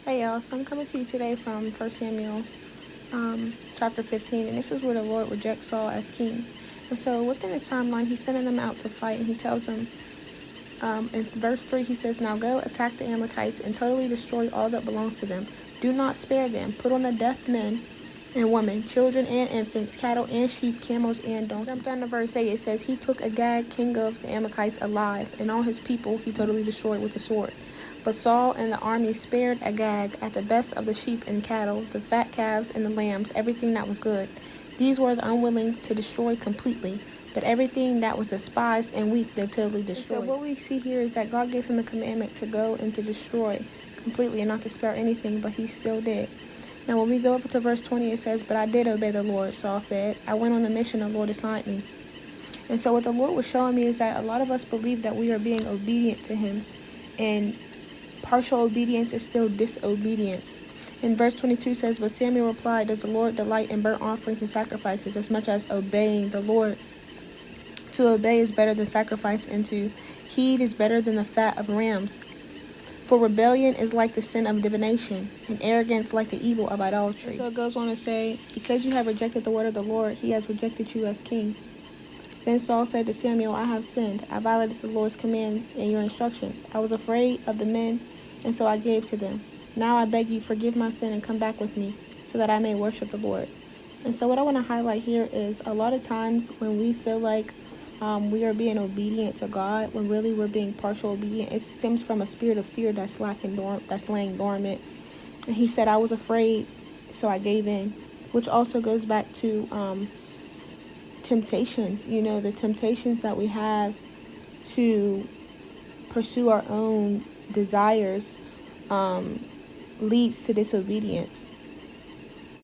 Hey y'all, so I'm coming to you today from 1 Samuel chapter 15, and this is where the Lord rejects Saul as king. And so within his timeline, he's sending them out to fight, and he tells them, in verse 3, he says, "Now go attack the Amalekites and totally destroy all that belongs to them. Do not spare them. Put on the deaf men and women, children and infants, cattle and sheep, camels and donkeys." Jump down to verse 8, it says, "He took Agag, king of the Amalekites, alive, and all his people he totally destroyed with the sword. But Saul and the army spared Agag at the best of the sheep and cattle, the fat calves and the lambs, everything that was good. These were the unwilling to destroy completely, but everything that was despised and weak they totally destroyed." So what we see here is that God gave him a commandment to go and to destroy completely and not to spare anything, but he still did. Now when we go over to verse 20, it says, "But I did obey the Lord," Saul said. "I went on the mission the Lord assigned me." And so what the Lord was showing me is that a lot of us believe that we are being obedient to him, and partial obedience is still disobedience. And verse 22 says, "But Samuel replied, Does the Lord delight in burnt offerings and sacrifices as much as obeying the Lord? To obey is better than sacrifice, and to heed is better than the fat of rams. For rebellion is like the sin of divination, and arrogance like the evil of idolatry." So it goes on to say, "Because you have rejected the word of the Lord, he has rejected you as king." Then Saul said to Samuel, "I have sinned. I violated the Lord's command and your instructions. I was afraid of the men, and so I gave to them. Now I beg you, forgive my sin and come back with me, so that I may worship the Lord." And so what I want to highlight here is a lot of times when we feel like we are being obedient to God, when really we're being partial obedient, it stems from a spirit of fear that's laying dormant. And he said, "I was afraid, so I gave in," which also goes back to temptations. The temptations that we have to pursue our own desires leads to disobedience.